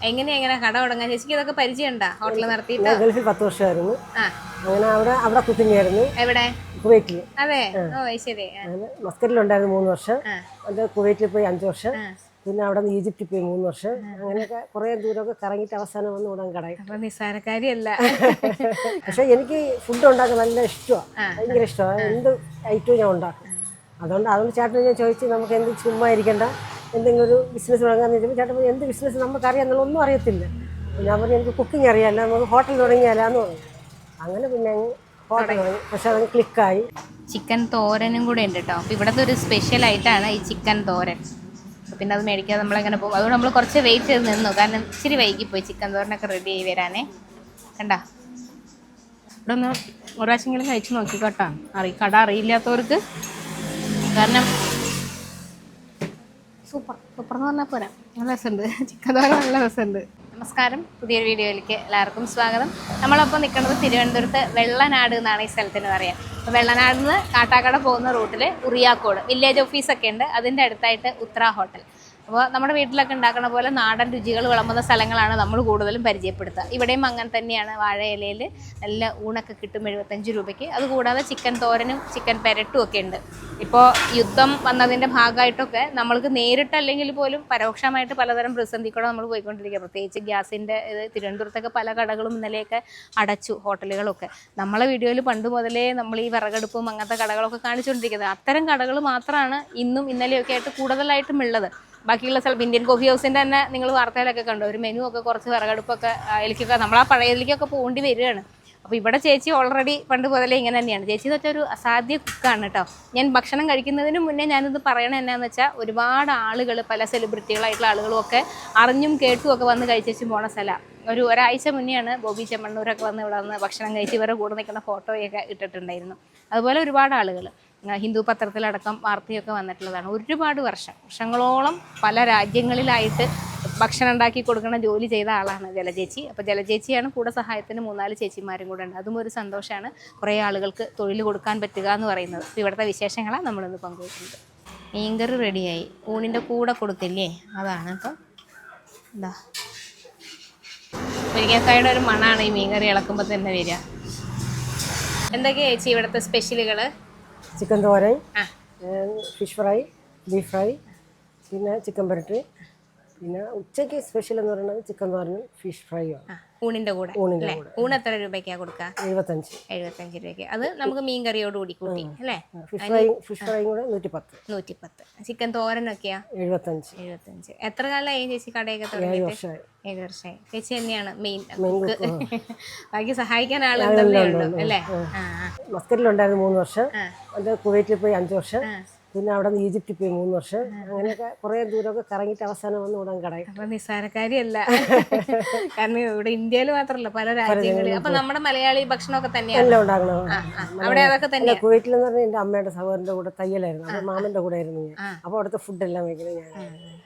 എങ്ങനെ കട തുടങ്ങാൻ ചേച്ചിക്ക് ഇതൊക്കെ പരിചയമുണ്ടോ ഹോട്ടൽ നടത്തിയിട്ട്? ഗൾഫിൽ 10 വർഷമായിരുന്നു. അങ്ങനെ അവിടെ കുക്കിംഗ് എവിടെ? കുവൈറ്റിൽ. അതെ, ഓ ശരി. മസ്കറ്റിലുണ്ടായിരുന്നു 3 വർഷം. അത് കുവൈറ്റിൽ പോയി 5 വർഷം. പിന്നെ അവിടെ നിന്ന് ഈജിപ്തിൽ പോയി 3 വർഷം. അങ്ങനെയൊക്കെ കുറേ ദൂരമൊക്കെ കറങ്ങിയിട്ട് അവസാനം വന്ന് ഉടൻ കടയിൽ. അപ്പൊ നിസ്സാരക്കാരിയല്ല. പക്ഷെ എനിക്ക് ഫുഡ് ഉണ്ടാക്കാൻ നല്ല ഇഷ്ടമാണ്, ഭയങ്കര ഇഷ്ടമാണ്. എന്ത് ഐറ്റവും ഞാൻ ഉണ്ടാക്കും. അതുകൊണ്ട് ചേട്ടൻ ഞാൻ ചോദിച്ചു, നമുക്ക് എന്ത് ചുമ്മാ ഇരിക്കേണ്ട, എന്തെങ്കിലും ഒരു ബിസിനസ് തുടങ്ങാന്ന് ചോദിച്ചപ്പോൾ ചേട്ടൻ എന്ത് ബിസിനസ് നമുക്കറിയാം എന്നുള്ളൊന്നും അറിയത്തില്ല. ഞാൻ പറഞ്ഞു എനിക്ക് കുക്കിംഗ് അറിയാമല്ല, നമുക്ക് ഹോട്ടൽ തുടങ്ങിയാലാന്ന് പറഞ്ഞു. അങ്ങനെ പിന്നെ ഹോട്ടൽ തുടങ്ങി. പക്ഷെ അത് ക്ലിക്കായി. ചിക്കൻ തോരനും കൂടെ ഉണ്ട് കേട്ടോ. അപ്പോൾ ഇവിടുത്തെ ഒരു സ്പെഷ്യൽ ആയിട്ടാണ് ഈ ചിക്കൻ തോരൻ. പിന്നെ അത് മേടിക്കാതെ നമ്മളെങ്ങനെ പോകും. അതുകൊണ്ട് നമ്മൾ കുറച്ച് വെയിറ്റ് ചെയ്ത് നിന്നു, കാരണം ഇച്ചിരി വൈകിപ്പോയി ചിക്കൻ തോരനൊക്കെ റെഡി ആയി വരാനേ. കണ്ടാ, ഇവിടെ ഒന്ന് ഒരു പ്രാവശ്യമെങ്കിലും കഴിച്ച് നോക്കിക്കോട്ടോ, കട അറിയില്ലാത്തവർക്ക്. കാരണം സൂപ്പർ എന്ന് പറഞ്ഞാൽ പോരാ, നല്ല രസമുണ്ട് ചിക്കൻ തോരൻ, നല്ല രസമുണ്ട്. നമസ്കാരം, പുതിയൊരു വീഡിയോയിലേക്ക് എല്ലാവർക്കും സ്വാഗതം. നമ്മളപ്പോൾ നിൽക്കുന്നത് തിരുവനന്തപുരത്ത് വെള്ളനാട് എന്നാണ് ഈ സ്ഥലത്തിന് പറയാം. അപ്പോൾ വെള്ളനാട് നിന്ന് കാട്ടാക്കട പോകുന്ന റൂട്ടിൽ ഉറിയാക്കോട് വില്ലേജ് ഓഫീസൊക്കെ ഉണ്ട്, അതിൻ്റെ അടുത്തായിട്ട് ഉത്തര ഹോട്ടൽ. അപ്പോൾ നമ്മുടെ വീട്ടിലൊക്കെ ഉണ്ടാക്കുന്ന പോലെ നാടൻ രുചികൾ വിളമ്പുന്ന സ്ഥലങ്ങളാണ് നമ്മൾ കൂടുതലും പരിചയപ്പെടുത്തുക. ഇവിടെയും അങ്ങനെ തന്നെയാണ്. വാഴ ഇലയിൽ നല്ല ഊണൊക്കെ കിട്ടും 75 രൂപയ്ക്ക്. അതുകൂടാതെ ചിക്കൻ തോരനും ചിക്കൻ പെരട്ടും ഒക്കെ ഉണ്ട്. ഇപ്പോൾ യുദ്ധം വന്നതിൻ്റെ ഭാഗമായിട്ടൊക്കെ നമ്മൾക്ക് നേരിട്ടല്ലെങ്കിൽ പോലും പരോക്ഷമായിട്ട് പലതരം പ്രതിസന്ധി കൂടെ നമ്മൾ പോയിക്കൊണ്ടിരിക്കുക. പ്രത്യേകിച്ച് ഗ്യാസിൻ്റെ ഇത് തിരുവനന്തപുരത്തൊക്കെ പല കടകളും ഇന്നലെയൊക്കെ അടച്ചു, ഹോട്ടലുകളൊക്കെ. നമ്മളെ വീഡിയോയിൽ പണ്ട് മുതലേ നമ്മൾ ഈ വിറകടുപ്പും അങ്ങനത്തെ കടകളൊക്കെ കാണിച്ചുകൊണ്ടിരിക്കുന്നത്. അത്തരം കടകൾ മാത്രമാണ് ഇന്നും ഇന്നലെയൊക്കെ ആയിട്ട് കൂടുതലായിട്ടും ഉള്ളത്. ബാക്കിയുള്ള സ്ഥലം ഇന്ത്യൻ കോഫി ഹൗസിൻ്റെ തന്നെ നിങ്ങൾ വാർത്തയിലൊക്കെ കണ്ടു, ഒരു മെനു ഒക്കെ കുറച്ച് വിറകടുപ്പൊക്കെ അതിലേക്കൊക്കെ നമ്മൾ ആ പഴയതിലേക്കൊക്കെ പോകേണ്ടി വരികയാണ്. അപ്പോൾ ഇവിടെ ചേച്ചി ഓൾറെഡി പണ്ട് മുതലേ ഇങ്ങനെ തന്നെയാണ്. ചേച്ചി എന്ന് വെച്ചാൽ ഒരു അസാധ്യ കുക്കാണ് കേട്ടോ. ഞാൻ ഭക്ഷണം കഴിക്കുന്നതിന് മുന്നേ ഞാനിത് പറയണത് എന്നാന്ന് വെച്ചാൽ, ഒരുപാട് ആളുകൾ, പല സെലിബ്രിറ്റികളായിട്ടുള്ള ആളുകളും ഒക്കെ അറിഞ്ഞും കേട്ടും ഒക്കെ വന്ന് കഴിച്ചു പോണ സ്ഥലമാണ്. ഒരാഴ്ച മുന്നെയാണ് ബോബി ചെമ്മണ്ണൂരൊക്കെ വന്ന് ഇവിടെ വന്ന് ഭക്ഷണം കഴിച്ച് ഇവരെ കൂടെ നിൽക്കുന്ന ഫോട്ടോയൊക്കെ ഇട്ടിട്ടുണ്ടായിരുന്നു. അതുപോലെ ഒരുപാട് ആളുകൾ ഹിന്ദു പത്രത്തിലടക്കം വാർത്തയൊക്കെ വന്നിട്ടുള്ളതാണ്. ഒരുപാട് വർഷങ്ങളോളം പല രാജ്യങ്ങളിലായിട്ട് ഭക്ഷണം ഉണ്ടാക്കി കൊടുക്കുന്ന ജോലി ചെയ്ത ആളാണ് ജലചേച്ചി. അപ്പോൾ ജലചേച്ചിയാണ് കൂടെ സഹായത്തിന് 3-4 ചേച്ചിമാരും കൂടെ ഉണ്ട്. അതും ഒരു സന്തോഷമാണ്, കുറേ ആളുകൾക്ക് തൊഴിൽ കൊടുക്കാൻ പറ്റുക എന്ന് പറയുന്നത്. അപ്പോൾ ഇവിടുത്തെ വിശേഷങ്ങളാണ് നമ്മളിന്ന് പങ്കുവയ്ക്കുന്നത്. മീൻകറി റെഡിയായി, ഊണിൻ്റെ കൂടെ കൊടുക്കില്ലേ, അതാണ്. അപ്പം എന്താ മുരിങ്ങക്കായുടെ ഒരു മണമാണ് ഈ മീൻകറി ഇളക്കുമ്പോൾ തന്നെ വരിക. എന്തൊക്കെയാണ് ചേച്ചി ഇവിടുത്തെ സ്പെഷ്യലുകൾ? ചിക്കൻ തോരൻ, ഫിഷ് ഫ്രൈ, ബീഫ് ഫ്രൈ, പിന്നെ ചിക്കൻ പെരട്ട്. പിന്നെ ഉച്ചയ്ക്ക് സ്പെഷ്യൽ എന്ന് പറയുന്നത് ചിക്കൻ തോരനും ഫിഷ് ഫ്രൈയും. ഊണിൻ്റെ കൂടെ. ഊണ് എത്ര രൂപയ്ക്കാണ് കൊടുക്കുക? 75 രൂപയ്ക്ക്. അത് നമുക്ക് മീൻ കറിയോട് കൂടി കൂട്ടി അല്ലേ? ഫിഷ് ഫ്രൈ കൂടെ 110. ചിക്കൻ തോരനൊക്കെയാ 75. എത്ര കാലമായി ചേച്ചി കടയൊക്കെ തുടങ്ങിയിട്ട്? 7 വർഷമായി. ചേച്ചി തന്നെയാണ് മെയിൻ. ബാക്കി സഹായിക്കാൻ ആളുണ്ടല്ലോ അല്ലേ? മസ്കറ്റിലുണ്ടായിരുന്നു 3 വർഷം. അത് കുവൈറ്റിൽ പോയി 5 വർഷം. പിന്നെ അവിടെ നിന്ന് ഈജിപ്തിൽ പോയി 3 വർഷം. അങ്ങനെയൊക്കെ കുറേ ദൂരമൊക്കെ കറങ്ങിയിട്ട് അവസാനം വന്ന് ഉടൻ കടയിൽ. അപ്പൊ നിസ്സാരക്കാരിയല്ല, കാരണം ഇവിടെ ഇന്ത്യയിൽ മാത്രമല്ല പല രാജ്യങ്ങളിൽ. അപ്പൊ നമ്മുടെ മലയാളി ഭക്ഷണമൊക്കെ തന്നെയാണ് ഉണ്ടാക്കണം അവിടെ. അതൊക്കെ തന്നെ. കുവൈറ്റിൽ എന്ന് പറഞ്ഞാൽ എൻ്റെ അമ്മയുടെ സഹോദരൻ്റെ കൂടെ തയ്യലായിരുന്നു, അത് മാമൻ്റെ കൂടെ ആയിരുന്നു ഞാൻ. അപ്പോൾ അവിടുത്തെ ഫുഡെല്ലാം വയ്ക്കുന്നത് ഞാൻ.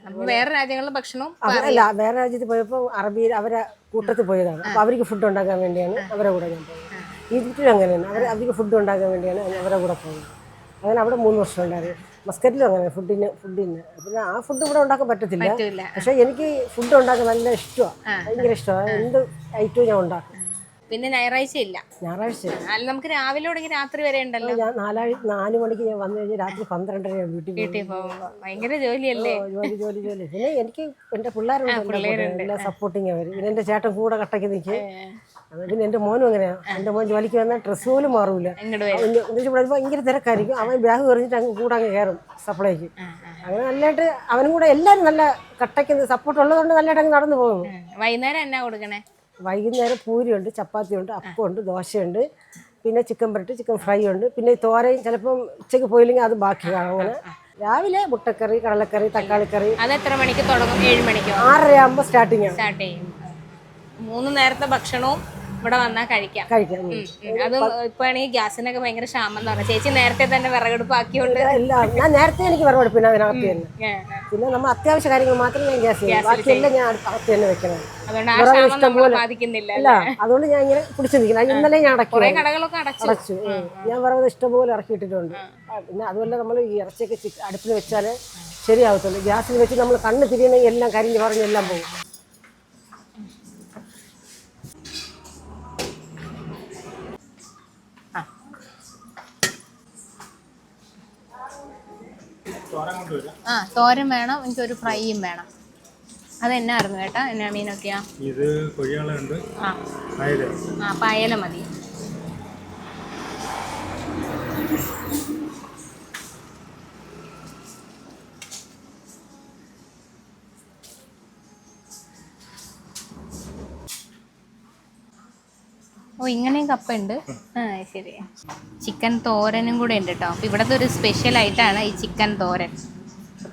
അപ്പൊ വേറെ രാജ്യങ്ങളിലെ ഭക്ഷണവും അല്ല, വേറെ രാജ്യത്ത് പോയപ്പോൾ അറബി അവരെ കൂട്ടത്തിൽ പോയതാണ്. അപ്പോൾ അവർക്ക് ഫുഡ് ഉണ്ടാക്കാൻ വേണ്ടിയാണ് അവരെ കൂടെ ഞാൻ പോയത്. ഈജിപ്തിലും അങ്ങനെയാണ്, അവർക്ക് ഫുഡ് ഉണ്ടാക്കാൻ വേണ്ടിയാണ് അവരെ കൂടെ പോകുന്നത്. അങ്ങനെ അവിടെ 3 വർഷം ഉണ്ടായിരുന്നു. മസ്കറ്റിലും അങ്ങനെ ഫുഡിന്. പിന്നെ ആ ഫുഡ് ഇവിടെ ഉണ്ടാക്കാൻ പറ്റത്തില്ല. പക്ഷെ എനിക്ക് ഫുഡ് ഉണ്ടാക്കാൻ നല്ല ഇഷ്ടമാണ്, ഭയങ്കര ഇഷ്ടമാണ്. എന്ത് ഐറ്റവും ഞാൻ ഉണ്ടാക്കും. പിന്നെ ഞായറാഴ്ച നമുക്ക് രാവിലെ തുടങ്ങി രാത്രി വരെ ഉണ്ടല്ലോ. ഞാൻ 4 മണിക്ക് ഞാൻ വന്നു കഴിഞ്ഞാൽ രാത്രി 12:30 വീട്ടിൽ പോകുമ്പോൾ ഭയങ്കര ജോലിയല്ലേ? ജോലി. പിന്നെ എനിക്ക് എൻ്റെ പിള്ളേരുണ്ട്, എല്ലാം സപ്പോർട്ടിങ് അവർ. പിന്നെ എൻ്റെ ചേട്ടൻ കൂടെ കട്ടയ്ക്ക് നിൽക്കും. പിന്നെ എൻ്റെ മോനും അങ്ങനെയാണ്. എൻ്റെ മോൻ ജോലിക്ക് വന്നാൽ ഡ്രസ്സ് പോലും മാറൂല. ഭയങ്കര തിരക്കായിരിക്കും. അവൻ ബാഗ് എറിഞ്ഞിട്ട് കൂടെ അങ്ങ് കയറും സപ്ലൈക്ക്. അങ്ങനെ നല്ലതായിട്ട് അവനും കൂടെ എല്ലാവരും നല്ല കട്ടയ്ക്ക് സപ്പോർട്ട് ഉള്ളതുകൊണ്ട് നല്ലതായിട്ട് അങ്ങ് നടന്നു പോകും. വൈകുന്നേരം എന്നാ കൊടുക്കണേ? വൈകുന്നേരം പൂരിയുണ്ട്, ചപ്പാത്തിയുണ്ട്, അപ്പമുണ്ട്, ദോശയുണ്ട്, പിന്നെ ചിക്കൻ പെരട്ട്, ചിക്കൻ ഫ്രൈ ഉണ്ട്. പിന്നെ തോരയും ചിലപ്പം ഉച്ചയ്ക്ക് പോയില്ലെങ്കിൽ അത് ബാക്കിയാണ്. അങ്ങനെ രാവിലെ മുട്ടക്കറി, കടലക്കറി, തക്കാളിക്കറി. അത് എത്ര മണിക്ക് തുടങ്ങും? 7 മണിക്കോ? 6:30 ആകുമ്പോൾ സ്റ്റാർട്ട് ചെയ്യും. 3 നേരത്തെ ഭക്ഷണവും ഇവിടെ വന്നാൽ കഴിക്കാം. അത് ഇപ്പൊ ആണെങ്കിൽ ഗ്യാസിനൊക്കെ ഭയങ്കര ക്ഷാമം എന്ന് പറഞ്ഞാൽ ചേച്ചി നേരത്തെ തന്നെ വിറകടുപ്പ് ആക്കിയോണ്ട്. ഞാൻ നേരത്തെ എനിക്ക് വിറകടുപ്പിന് അതിനകത്ത് തന്നെ. പിന്നെ നമ്മൾ അത്യാവശ്യ കാര്യങ്ങൾ മാത്രമേ ഞാൻ ഗ്യാസ് ചെയ്യും, ബാക്കിയെല്ലാം ഞാൻ അകത്ത് തന്നെ വെക്കണം. അതുകൊണ്ട് ഞാൻ ഇങ്ങനെ പിടിച്ചു നിൽക്കണം. ഇന്നലെ ഞാൻ അടച്ചു. ഞാൻ വിറക് ഇഷ്ടംപോലെ ഇറക്കിയിട്ടിട്ടുണ്ട്. പിന്നെ അതുപോലെ നമ്മൾ ഈ ഇറച്ചിയൊക്കെ അടുപ്പിൽ വെച്ചാൽ ശരിയാവത്തുള്ളൂ. ഗ്യാസിൽ വെച്ച് നമ്മൾ കണ്ണ് തിരിയണമെങ്കിൽ എല്ലാം കരിഞ്ഞ് പറഞ്ഞെല്ലാം പോകും. തോരൻ വേണം, എനിക്കൊരു ഫ്രൈയും വേണം. അതെന്നായിരുന്നു കേട്ടാ? എന്നാ മീനൊക്കെയാ? ഇത് കൊഴിയാളുണ്ട്. പായല മതി. ഓ, ഇങ്ങനെയും കപ്പ ഉണ്ട്. ശരി. ചിക്കൻ തോരനും കൂടെ ഉണ്ട് കേട്ടോ. അപ്പോൾ ഇവിടുത്തെ ഒരു സ്പെഷ്യലായിട്ടാണ് ഈ ചിക്കൻ തോരൻ.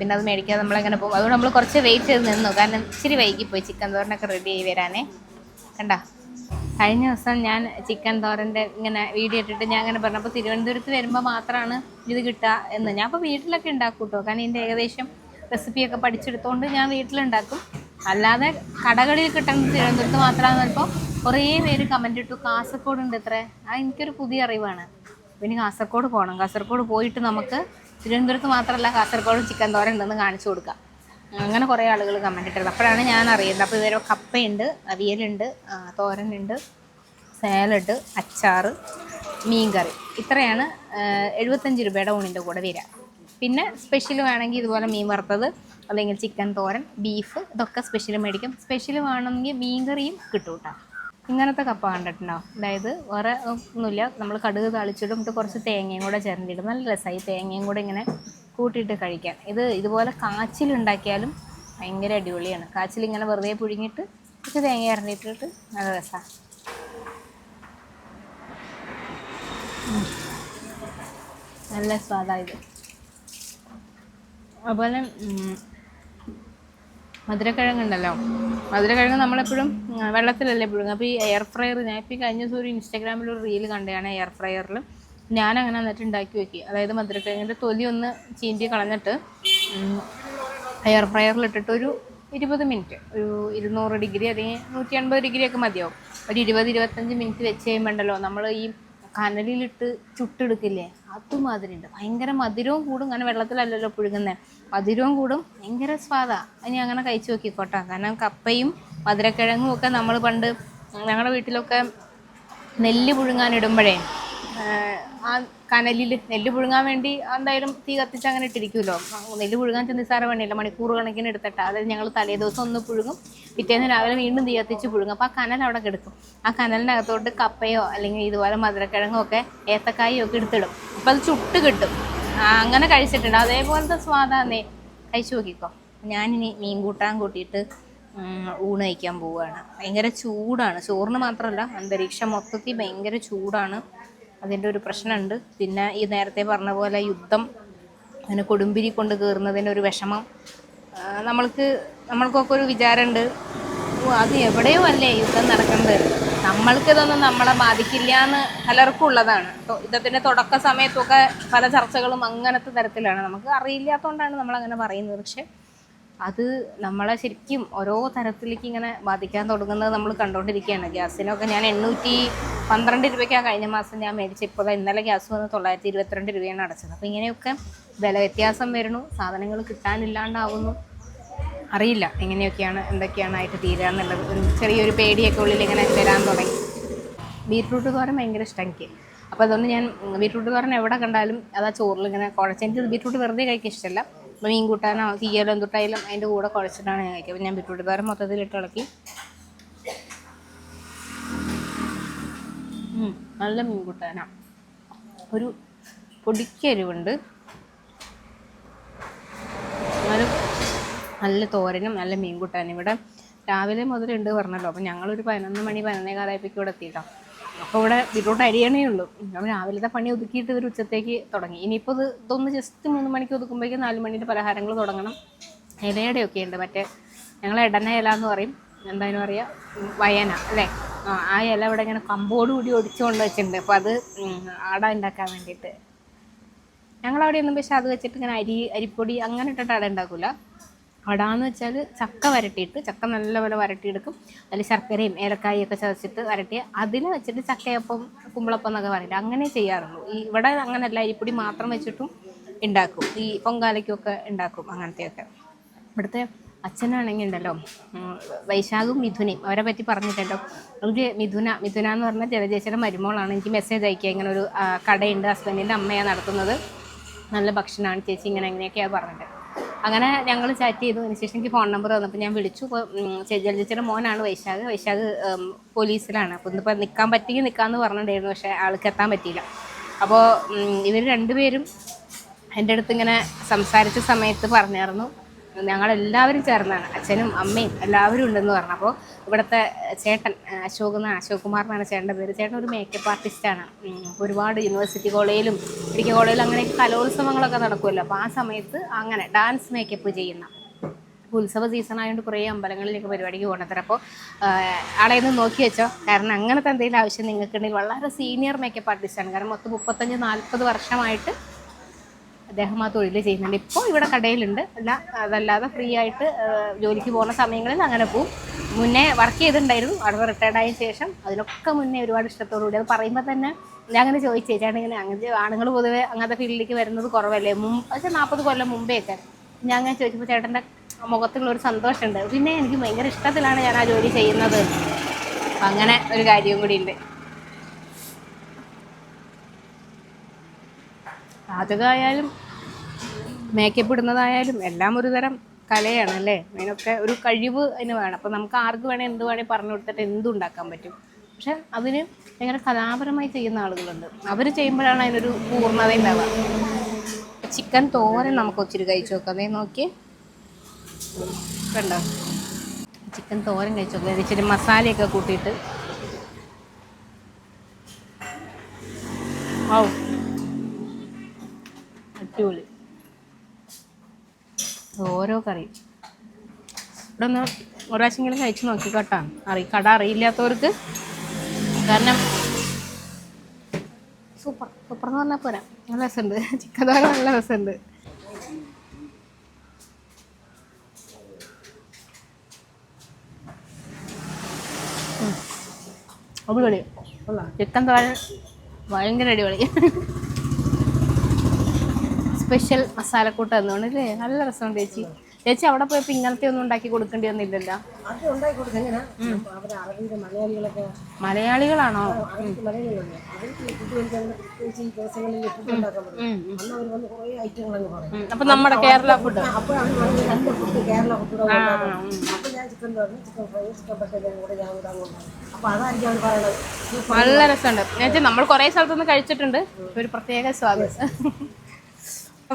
പിന്നെ അത് മേടിക്കാതെ നമ്മളെങ്ങനെ പോകും. അതുകൊണ്ട് നമ്മൾ കുറച്ച് വെയിറ്റ് ചെയ്ത് നിന്നു, കാരണം ഇച്ചിരി വൈകിപ്പോയി ചിക്കൻ തോരനൊക്കെ റെഡി ആയി വരാനേ. കണ്ട, കഴിഞ്ഞ ദിവസം ഞാൻ ചിക്കൻ തോരൻ്റെ ഇങ്ങനെ വീഡിയോ ഇട്ടിട്ട് ഞാൻ അങ്ങനെ പറഞ്ഞപ്പോൾ തിരുവനന്തപുരത്ത് വരുമ്പോൾ മാത്രമാണ് ഇത് കിട്ടുക എന്ന്. ഞാൻ അപ്പോൾ വീട്ടിലൊക്കെ ഉണ്ടാക്കും കേട്ടോ, കാരണം ഇതിൻ്റെ ഏകദേശം റെസിപ്പിയൊക്കെ പഠിച്ചെടുത്തുകൊണ്ട് ഞാൻ വീട്ടിലുണ്ടാക്കും. അല്ലാതെ കടകളിൽ കിട്ടുന്നത് തിരുവനന്തപുരത്ത് മാത്രമാണെന്ന് പറഞ്ഞപ്പോൾ കുറേ പേര് കമൻറ്റ് ഇട്ടു, കാസർഗോഡ് ഉണ്ട് ഇത്രേ. എനിക്കൊരു പുതിയ അറിവാണ്. പിന്നെ കാസർഗോഡ് പോകണം. കാസർഗോഡ് പോയിട്ട് നമുക്ക് തിരുവനന്തപുരത്ത് മാത്രമല്ല കാസർഗോഡ് ചിക്കൻ തോരൻ ഉണ്ടെന്ന് കാണിച്ചു കൊടുക്കാം. അങ്ങനെ കുറേ ആളുകൾ കമൻറ്റ് ഇട്ടത്. അപ്പോഴാണ് ഞാൻ അറിയുന്നത്. അപ്പോൾ ഇതുവരെ കപ്പയുണ്ട്, അവിയലുണ്ട്, തോരനുണ്ട്, സാലഡ്, അച്ചാറ്, മീൻകറി. ഇത്രയാണ് 75 രൂപയുടെ ഊണിൻ്റെ കൂടെ വരിക. പിന്നെ സ്പെഷ്യൽ വേണമെങ്കിൽ ഇതുപോലെ മീൻ വറുത്തത്, അല്ലെങ്കിൽ ചിക്കൻ തോരൻ, ബീഫ്, ഇതൊക്കെ സ്പെഷ്യൽ മേടിക്കും. സ്പെഷ്യൽ വേണമെങ്കിൽ മീൻകറിയും കിട്ടും കേട്ടോ. ഇങ്ങനത്തെ കപ്പ കണ്ടിട്ടുണ്ടോ? അതായത് വേറെ ഒന്നുമില്ല, നമ്മൾ കടുക് താളിച്ചിടും, ഇത് കുറച്ച് തേങ്ങയും കൂടെ ചേർന്നിടും. നല്ല രസമായി തേങ്ങയും കൂടെ ഇങ്ങനെ കൂട്ടിയിട്ട് കഴിക്കാൻ. ഇതുപോലെ കാച്ചിലുണ്ടാക്കിയാലും ഭയങ്കര അടിപൊളിയാണ്. കാച്ചിൽ ഇങ്ങനെ വെറുതെ പുഴുങ്ങിയിട്ട് കുറച്ച് തേങ്ങ ഇറങ്ങിയിട്ടിട്ട് നല്ല രസമാണ്. നല്ല സ്വാദായത്. അതുപോലെ മധുരക്കിഴങ്ങുണ്ടല്ലോ, മധുരക്കിഴങ്ങ് നമ്മളെപ്പോഴും വെള്ളത്തിലല്ലേ പുഴുങ്ങുക. അപ്പോൾ ഈ എയർ ഫ്രയർ, ഞാൻ ഇപ്പോൾ കഴിഞ്ഞ ദിവസം ഒരു ഇൻസ്റ്റാഗ്രാമിലൊരു റീൽ കണ്ടതാണ്. എയർ ഫ്രയറിൽ ഞാനങ്ങനെ എന്നിട്ട് ഉണ്ടാക്കി വെക്കി. അതായത് മധുരക്കിഴങ്ങിൻ്റെ തൊലി ഒന്ന് ചീന്തി കളഞ്ഞിട്ട് എയർ ഫ്രയറിലിട്ടിട്ട് ഒരു 20 മിനിറ്റ്, ഒരു 200 ഡിഗ്രി അല്ലെങ്കിൽ 180 ഡിഗ്രിയൊക്കെ മതിയാവും. ഒരു 20-25 മിനിറ്റ് വെച്ച് കഴിയുമ്പോണ്ടല്ലോ നമ്മൾ ഈ കനലിലിട്ട് ചുട്ടെടുക്കില്ലേ, അതുമാതിരി ഉണ്ട്. ഭയങ്കര മധുരവും കൂടും. അങ്ങനെ വെള്ളത്തിലല്ലല്ലോ പുഴുങ്ങുന്നത്, മധുരവും കൂടും, ഭയങ്കര സ്വാദാണ്. ഇനി അങ്ങനെ കഴിച്ചു നോക്കിക്കോട്ടെ. കാരണം കപ്പയും മധുരക്കിഴങ്ങും ഒക്കെ നമ്മൾ പണ്ട് ഞങ്ങളുടെ വീട്ടിലൊക്കെ നെല്ല് പുഴുങ്ങാനിടുമ്പോഴേ ആ കനലിൽ നെല്ല് പുഴുങ്ങാൻ വേണ്ടി എന്തായാലും തീ കത്തിച്ച് അങ്ങനെ ഇട്ടിരിക്കുമല്ലോ. നെല്ല് പുഴുങ്ങാൻ നിസ്സാര വേണ്ടിയില്ല, മണിക്കൂർ കണക്കിന് എടുത്തിട്ട്. അതായത് ഞങ്ങൾ തലേ ദിവസം ഒന്ന് പുഴുങ്ങും, പിറ്റേന്ന് രാവിലെ വീണ്ടും തീ കത്തിച്ച് പുഴുങ്ങും. അപ്പോൾ ആ കനൽ അവിടെ കിടക്കും. ആ കനലിനകത്തോട്ട് കപ്പയോ അല്ലെങ്കിൽ ഇതുപോലെ മധുരക്കിഴങ്ങോ ഒക്കെ ഏത്തക്കായോ ഒക്കെ എടുത്തിടും. അപ്പോൾ അത് ചുട്ട് കിട്ടും. അങ്ങനെ കഴിച്ചിട്ടുണ്ട്. അതേപോലത്തെ സ്വാദാന്നേ. കഴിച്ചു നോക്കിക്കോ. ഞാനിനി മീൻ കൂട്ടാൻ കൂട്ടിയിട്ട് ഊണ് കഴിക്കാൻ പോവുകയാണ്. ഭയങ്കര ചൂടാണ്, ചോറിന് മാത്രമല്ല അന്തരീക്ഷം മൊത്തത്തിൽ ഭയങ്കര ചൂടാണ്. അതിൻ്റെ ഒരു പ്രശ്നമുണ്ട്. പിന്നെ ഈ നേരത്തെ പറഞ്ഞ പോലെ യുദ്ധം, അങ്ങനെ കൊടുമ്പിരി കൊണ്ട് കയറുന്നതിൻ്റെ ഒരു വിഷമം. നമ്മൾക്കൊക്കെ ഒരു വിചാരമുണ്ട്, അത് എവിടെയോ അല്ലേ യുദ്ധം നടക്കുന്നത്, നമ്മൾക്കിതൊന്നും നമ്മളെ ബാധിക്കില്ല എന്ന് പലർക്കും ഉള്ളതാണ്. യുദ്ധത്തിൻ്റെ തുടക്ക സമയത്തൊക്കെ പല ചർച്ചകളും അങ്ങനത്തെ തരത്തിലാണ്. നമുക്ക് അറിയില്ലാത്തതുകൊണ്ടാണ് നമ്മളങ്ങനെ പറയുന്നത്. പക്ഷെ അത് നമ്മളെ ശരിക്കും ഓരോ തരത്തിലേക്ക് ഇങ്ങനെ ബാധിക്കാൻ തുടങ്ങുന്നത് നമ്മൾ കണ്ടുകൊണ്ടിരിക്കുകയാണ്. ഗ്യാസിനൊക്കെ ഞാൻ 812 രൂപയ്ക്കാണ് കഴിഞ്ഞ മാസം ഞാൻ മേടിച്ചത്. ഇപ്പോൾ ഇന്നലെ ഗ്യാസ് വന്ന് 922 രൂപയാണ് അടച്ചത്. അപ്പോൾ ഇങ്ങനെയൊക്കെ വില വ്യത്യാസം വരുന്നു, സാധനങ്ങൾ കിട്ടാനില്ലാണ്ടാവുന്നു. അറിയില്ല എങ്ങനെയൊക്കെയാണ് എന്തൊക്കെയാണ് ആയിട്ട് തീരുക എന്നുള്ളത്. ഒരു ചെറിയൊരു പേടിയൊക്കെ ഉള്ളിൽ ഇങ്ങനെ വരാൻ തുടങ്ങി. ബീറ്റ്റൂട്ട് തോരൻ ഭയങ്കര ഇഷ്ടം എനിക്ക്. അപ്പോൾ അതുകൊണ്ട് ഞാൻ ബീറ്റ്റൂട്ട് തോരൻ എവിടെ കണ്ടാലും അതാ ചോറിൽ ഇങ്ങനെ കുഴച്ച്. എനിക്ക് ബീറ്റ്റൂട്ട് വെറുതെ കഴിക്കാൻ ഇഷ്ടമല്ല. അപ്പോൾ മീൻ കൂട്ടാനോ തീയലോ എന്തുട്ടായാലും അതിൻ്റെ കൂടെ കുഴച്ചിട്ടാണ് ഞാൻ കഴിക്കുക. അപ്പോൾ ഞാൻ ബീറ്റ്റൂട്ട് തോരൻ മൊത്തത്തിലിട്ട് ഇളക്കി. നല്ല മീൻ കൂട്ടാനാണ്. ഒരു പൊടിക്കരിവുണ്ട്, നല്ല തോരനും നല്ല മീൻ കൂട്ടാനും. ഇവിടെ രാവിലെ മുതലുണ്ട് പറഞ്ഞല്ലോ. അപ്പോൾ ഞങ്ങളൊരു 11 മണി 11:15 ഇവിടെ എത്തിയിട്ടോ. അപ്പോൾ ഇവിടെ ബീറ്റ്റൂട്ട് അരിയണേ ഉള്ളൂ. അപ്പോൾ രാവിലത്തെ പണി ഒതുക്കിയിട്ട് ഒരു ഉച്ചത്തേക്ക് തുടങ്ങി. ഇനിയിപ്പോൾ ഇതൊന്ന് ജസ്റ്റ് 3 മണിക്ക് ഒതുക്കുമ്പോഴേക്കും 4 മണിയുടെ പലഹാരങ്ങൾ തുടങ്ങണം. ഇലയുടെയൊക്കെ ഉണ്ട്, മറ്റേ ഞങ്ങൾ എടന ഇല എന്ന് പറയും, എന്തായാലും അറിയാം, വയന അല്ലേ. ആ ഇല ഇവിടെ ഇങ്ങനെ കമ്പോടുകൂടി ഒടിച്ചുകൊണ്ട് വെച്ചിട്ടുണ്ട്. അപ്പോൾ അത് അട ഉണ്ടാക്കാൻ വേണ്ടിയിട്ട് ഞങ്ങളവിടെ ഒന്നും. പക്ഷേ അത് വെച്ചിട്ട് ഇങ്ങനെ അരിപ്പൊടി അങ്ങനെ ഇട്ടിട്ട് അട ഉണ്ടാക്കില്ല. അടാന്ന് വെച്ചാൽ ചക്ക വരട്ടിയിട്ട്, ചക്ക നല്ലപോലെ വരട്ടിയെടുക്കും, അതിൽ ശർക്കരയും ഏലക്കായും ഒക്കെ ചതച്ചിട്ട് വരട്ടി അതിൽ വെച്ചിട്ട് ചക്കയപ്പം കുമ്പളപ്പം എന്നൊക്കെ പറയില്ല, അങ്ങനെ ചെയ്യാറുള്ളൂ. ഇവിടെ അങ്ങനെയല്ല, അരിപ്പൊടി മാത്രം വെച്ചിട്ടും ഉണ്ടാക്കും. ഈ പൊങ്കാലയ്ക്കൊക്കെ ഉണ്ടാക്കും അങ്ങനത്തെയൊക്കെ. ഇവിടുത്തെ അച്ഛനാണെങ്കിൽ ഉണ്ടല്ലോ, വൈശാഖും മിഥുനയും അവരെ പറ്റി പറഞ്ഞിട്ടുണ്ടോ. ഒരു മിഥുന എന്ന് പറഞ്ഞാൽ ജലജേച്ചിയുടെ മരുമോളാണ്. എനിക്ക് മെസ്സേജ് അയക്കുക, ഇങ്ങനെ ഒരു കടയുണ്ട്, ഹസ്ബൻഡിൻ്റെ അമ്മയാണ് നടത്തുന്നത്, നല്ല ഭക്ഷണമാണ് ചേച്ചി, ഇങ്ങനെ എങ്ങനെയൊക്കെയാണ് പറഞ്ഞിട്ട്. അങ്ങനെ ഞങ്ങൾ ചാറ്റ് ചെയ്തു. അതിനുശേഷം എനിക്ക് ഫോൺ നമ്പർ തന്നപ്പോൾ ഞാൻ വിളിച്ചു. ജലജിച്ചിയുടെ മോനാണ് വൈശാഖ്. വൈശാഖ് പോലീസിലാണ്. അപ്പോൾ ഇന്നിപ്പോൾ നിൽക്കാൻ പറ്റിയെങ്കിൽ നിൽക്കാമെന്ന് പറഞ്ഞിട്ടുണ്ടായിരുന്നു. പക്ഷേ ആൾക്ക് എത്താൻ പറ്റിയില്ല. അപ്പോൾ ഇവർ രണ്ടുപേരും എൻ്റെ അടുത്ത് ഇങ്ങനെ സംസാരിച്ച സമയത്ത് പറഞ്ഞായിരുന്നു, ഞങ്ങളെല്ലാവരും ചേർന്നാണ്, അച്ഛനും അമ്മയും എല്ലാവരും ഉണ്ടെന്ന് പറഞ്ഞു. അപ്പോൾ ഇവിടുത്തെ ചേട്ടൻ അശോക് കുമാർ എന്നാണ് ചേട്ടൻ്റെ പേര്. ചേട്ടൻ ഒരു മേക്കപ്പ് ആർട്ടിസ്റ്റാണ്. ഒരുപാട് യൂണിവേഴ്സിറ്റി കോളേജിലും മെഡിക്കൽ കോളേജിലും അങ്ങനെ കലോത്സവങ്ങളൊക്കെ നടക്കുമല്ലോ. അപ്പോൾ ആ സമയത്ത് അങ്ങനെ ഡാൻസ് മേക്കപ്പ് ചെയ്യുന്ന ഉത്സവ സീസൺ ആയതുകൊണ്ട് കുറേ അമ്പലങ്ങളിലേക്ക് പരിപാടിക്ക് പോകണത്ര. അപ്പോൾ ആളെ ഒന്ന് നോക്കി വെച്ചോ, കാരണം അങ്ങനത്തെ എന്തെങ്കിലും ആവശ്യം നിങ്ങൾക്കുണ്ടെങ്കിൽ വളരെ സീനിയർ മേക്കപ്പ് ആർട്ടിസ്റ്റാണ്. കാരണം മൊത്തം 35-40 വർഷമായിട്ട് അദ്ദേഹം ആ തൊഴിൽ ചെയ്യുന്നുണ്ട്. ഇപ്പോൾ ഇവിടെ കടയിലുണ്ട്. അതല്ലാതെ ഫ്രീ ആയിട്ട് ജോലിക്ക് പോകുന്ന സമയങ്ങളിൽ അങ്ങനെ പോവും. മുന്നേ വർക്ക് ചെയ്തിട്ടുണ്ടായിരുന്നു. അവിടെ റിട്ടയർഡായ ശേഷം അതിനൊക്കെ മുന്നേ ഒരുപാട് ഇഷ്ടത്തോടുകൂടി. അത് പറയുമ്പോൾ തന്നെ ഞാൻ അങ്ങനെ ചോദിച്ചു, ചേട്ടാണ് ഇങ്ങനെ അങ്ങനെ ആണുങ്ങൾ പൊതുവെ അങ്ങനത്തെ ഫീൽഡിലേക്ക് വരുന്നത് കുറവല്ലേ, പക്ഷേ 40 കൊല്ലം മുമ്പേയൊക്കെ ഞാൻ അങ്ങനെ ചോദിച്ചപ്പോൾ ചേട്ടൻ്റെ മുഖത്തുള്ളൊരു സന്തോഷമുണ്ട്. പിന്നെ എനിക്ക് ഭയങ്കര ഇഷ്ടത്തിലാണ് ഞാൻ ആ ജോലി ചെയ്യുന്നത്. അങ്ങനെ ഒരു കാര്യവും കൂടി ഉണ്ട്. പാചകമായാലും മേക്കപ്പ് ഇടുന്നതായാലും എല്ലാം ഒരു തരം കലയാണ് അല്ലേ. അതിനൊക്കെ ഒരു കഴിവ് അതിന് വേണം. അപ്പോൾ നമുക്ക് ആർക്ക് വേണേൽ എന്ത് വേണേൽ പറഞ്ഞു കൊടുത്തിട്ട് എന്തും ഉണ്ടാക്കാൻ പറ്റും. പക്ഷെ അതിന് ഭയങ്കര കലാപരമായി ചെയ്യുന്ന ആളുകളുണ്ട്. അവർ ചെയ്യുമ്പോഴാണ് അതിനൊരു പൂർണ്ണത ഉണ്ടാവുക. ചിക്കൻ തോരൻ നമുക്ക് ഒത്തിരി കഴിച്ചു നോക്കാം. അതേ നോക്കി കണ്ടോ, ചിക്കൻ തോരൻ കഴിച്ചു നോക്കാം. ഇച്ചിരി മസാലയൊക്കെ കൂട്ടിയിട്ട്. ഓ അടിപൊളി. ഓരോ കറിയും ഇവിടെ ഒന്ന് ഒരു പ്രാവശ്യമെങ്കിലും കഴിച്ച് നോക്കിക്കോട്ടാ. കട അറിയില്ലാത്തവർക്ക്. കാരണം സൂപ്പർ എന്ന് പറഞ്ഞാൽ പോരാ, നല്ല രസമുണ്ട്. ചിക്കൻ തോരൻ നല്ല രസമുണ്ട്. അടിപൊളി. ചിക്കൻ തോരൻ ഭയങ്കര അടിപൊളി. സ്പെഷ്യൽ മസാലക്കൂട്ട് തന്നുകൊണ്ട് അല്ലേ, നല്ല രസമുണ്ട്. ചേച്ചി അവിടെ പോയപ്പോൾ ഇങ്ങനത്തെ ഒന്നും ഉണ്ടാക്കി കൊടുക്കേണ്ടി വന്നില്ലല്ലോ. മലയാളികളാണോ? അപ്പൊ നമ്മുടെ കേരള ഫുഡ് നല്ല രസമുണ്ട്. എന്നുവെച്ചാൽ നമ്മൾ കുറേ സ്ഥലത്തുനിന്ന് കഴിച്ചിട്ടുണ്ട്. ഒരു പ്രത്യേക സ്വാദ്.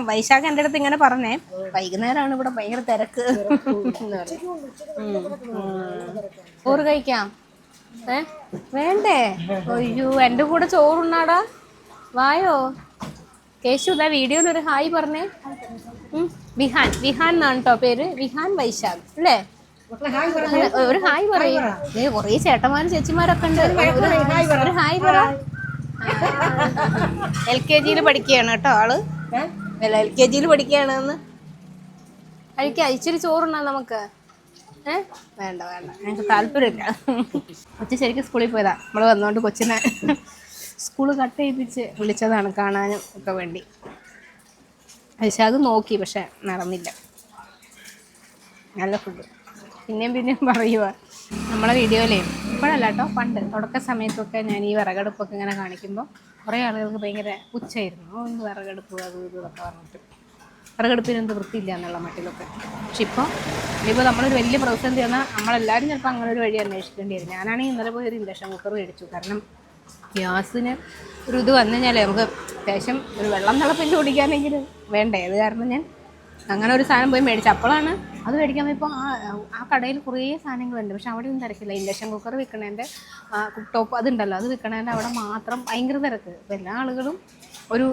വൈശാഖ് എൻ്റെ അടുത്ത് ഇങ്ങനെ പറഞ്ഞേ, വൈകുന്നേരമാണ് ഇവിടെ ഭയങ്കര തിരക്ക്. ചോറ് കഴിക്കാം വേണ്ടേ? അയ്യോ, എൻ്റെ കൂടെ ചോറുണ്ണാടാ, വായോ. കേശു ഇതാ വീഡിയോയിൽ ഒരു ഹായ് പറഞ്ഞേ. വിഹാൻ എന്നാണ് കേട്ടോ പേര്. വിഹാൻ വൈശാഖ് അല്ലേ? ഒരു ഹായ് പറയും. കുറേ ചേട്ടന്മാരും ചേച്ചിമാരൊക്കെ ഉണ്ട്. ഒരു ഹായ് പറ. LKG പഠിക്കുകയാണ് കേട്ടോ ആള്. LKG പഠിക്കുകയാണെന്ന്. ഇച്ചിരി ചോറുണ്ണാ നമുക്ക്. വേണ്ട ഞങ്ങൾക്ക് താല്പര്യമില്ല. കൊച്ചു ശരിക്കും സ്കൂളിൽ പോയതാ. നമ്മൾ വന്നുകൊണ്ട് കൊച്ചിനെ സ്കൂള് കട്ട് ചെയ്യിപ്പിച്ച് വിളിച്ചതാണ് കാണാനും ഒക്കെ വേണ്ടി. പക്ഷെ അത് നോക്കി, പക്ഷെ നടന്നില്ല. നല്ല ഫുഡ്. പിന്നെയും പറയുക നമ്മളെ വീഡിയോയിലേ. ഇപ്പോഴല്ല കേട്ടോ, പണ്ട് തുടക്ക സമയത്തൊക്കെ ഞാൻ ഈ വിറകടുപ്പൊക്കെ ഇങ്ങനെ കാണിക്കുമ്പോൾ കുറേ ആളുകൾക്ക് ഭയങ്കര പുച്ഛമായിരുന്നു. എന്ത് വിറകടുപ്പ് അത് ഇതൊക്കെ പറഞ്ഞിട്ട്, വിറകടുപ്പിന് എന്ത് വൃത്തിയില്ല എന്നുള്ള മട്ടിലൊക്കെ. പക്ഷെ ഇപ്പോൾ നമ്മളൊരു വലിയ പ്രതിസന്ധി വന്നാൽ നമ്മളെല്ലാവരും ചിലപ്പോൾ അങ്ങനെ ഒരു വഴി അന്വേഷിക്കേണ്ടി വരും. ഞാനാണെങ്കിൽ ഇന്നലെ പോയി ഒരു ഇൻഡക്ഷൻ കുക്കർ മേടിച്ചു. കാരണം ഗ്യാസിന് ഒരു ഇത് വന്നു കഴിഞ്ഞാൽ നമുക്ക് അത്യാവശ്യം ഒരു വെള്ളം തിളപ്പിച്ച് കുടിക്കാനെങ്കിലും വേണ്ടേ. അത് കാരണം ഞാൻ അങ്ങനെ ഒരു സാധനം പോയി മേടിച്ചു. അപ്പോഴാണ് അത് മേടിക്കാൻ പോയപ്പോൾ ആ കടയിൽ കുറേ സാധനങ്ങളുണ്ട്. പക്ഷെ അവിടെ ഒന്നും തിരക്കില്ല. ഇൻഡക്ഷൻ കുക്കർ വിൽക്കണേൻ്റെ കുക്ക് ടോപ്പ് അതുണ്ടല്ലോ, അത് വിൽക്കണേൻ്റെ അവിടെ മാത്രം ഭയങ്കര തിരക്ക്. അപ്പോൾ എല്ലാ ആളുകളും ഒരു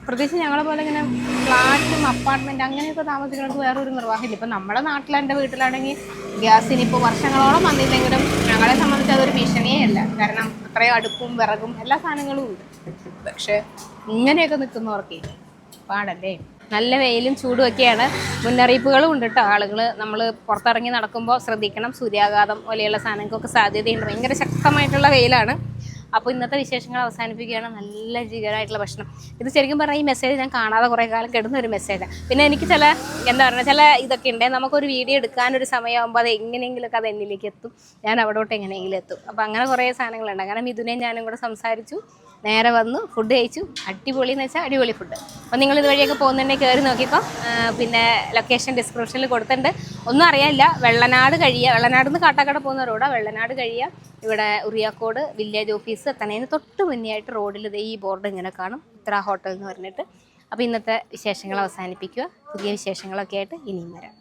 പ്രത്യേകിച്ച് ഞങ്ങളെ പോലെ ഇങ്ങനെ ഫ്ലാറ്റും അപ്പാർട്ട്മെൻറ്റ് അങ്ങനെയൊക്കെ താമസിക്കുന്നത് വേറൊരു നിർവാഹമില്ല. ഇപ്പം നമ്മുടെ നാട്ടിൽ എൻ്റെ വീട്ടിലാണെങ്കിൽ ഗ്യാസിന് ഇപ്പോൾ വർഷങ്ങളോളം വന്നില്ലെങ്കിലും ഞങ്ങളെ സംബന്ധിച്ച് അതൊരു ഭീഷണിയേ അല്ല. കാരണം അത്രയും അടുപ്പും വിറകും എല്ലാ സാധനങ്ങളും ഉണ്ട്. പക്ഷേ ഇങ്ങനെയൊക്കെ നിൽക്കുന്നവർക്ക് പാടല്ലേ. നല്ല വെയിലും ചൂടും ഒക്കെയാണ്. മുന്നറിയിപ്പുകളും ഉണ്ട് കേട്ടോ. ആളുകൾ നമ്മൾ പുറത്തിറങ്ങി നടക്കുമ്പോൾ ശ്രദ്ധിക്കണം. സൂര്യാഘാതം പോലെയുള്ള സാധനങ്ങൾക്കൊക്കെ സാധ്യതയുണ്ട്. ഭയങ്കര ശക്തമായിട്ടുള്ള വെയിലാണ്. അപ്പോൾ ഇന്നത്തെ വിശേഷങ്ങൾ അവസാനിപ്പിക്കുകയാണ്. നല്ല രുചികരമായിട്ടുള്ള ഭക്ഷണം. ഇത് ശരിക്കും പറഞ്ഞാൽ ഈ മെസ്സേജ് ഞാൻ കാണാതെ കുറേ കാലം കിടന്ന ഒരു മെസ്സേജാണ്. പിന്നെ എനിക്ക് ചില എന്താ പറയുക ചില ഇതൊക്കെ ഉണ്ട്, നമുക്കൊരു വീഡിയോ എടുക്കാനൊരു സമയമാകുമ്പോൾ അത് എങ്ങനെയെങ്കിലുമൊക്കെ അത് എന്നിലേക്ക് എത്തും, ഞാൻ അവിടോട്ട് എങ്ങനെയെങ്കിലും എത്തും. അപ്പോൾ അങ്ങനെ കുറേ സാധനങ്ങളുണ്ട്. അങ്ങനെ മിഥുനെയും ഞാനും കൂടെ സംസാരിച്ചു, നേരെ വന്നു, ഫുഡ് കഴിച്ചു. അടിപൊളി എന്ന് വെച്ചാൽ അടിപൊളി ഫുഡ്. അപ്പോൾ നിങ്ങൾ ഇതുവഴിയൊക്കെ പോകുന്നുണ്ടെങ്കിൽ കയറി നോക്കിക്കോ. പിന്നെ ലൊക്കേഷൻ ഡിസ്ക്രിപ്ഷനിൽ കൊടുത്തിട്ടുണ്ട്. ഒന്നും അറിയാനില്ല, വെള്ളനാട് നിന്ന് കാട്ടാക്കട പോകുന്ന റോഡാണ്. വെള്ളനാട് ഇവിടെ ഉറിയാക്കോട് വില്ലേജ് ഓഫീസ് എത്തണേന് തൊട്ട് മുന്നേ ആയിട്ട് റോഡിൽ ഈ ബോർഡ് ഇങ്ങനെ കാണും, ഉത്തര ഹോട്ടൽ എന്ന് പറഞ്ഞിട്ട്. അപ്പോൾ ഇന്നത്തെ വിശേഷങ്ങൾ അവസാനിപ്പിക്കുക. പുതിയ വിശേഷങ്ങളൊക്കെ ആയിട്ട് ഇനിയും വരാം.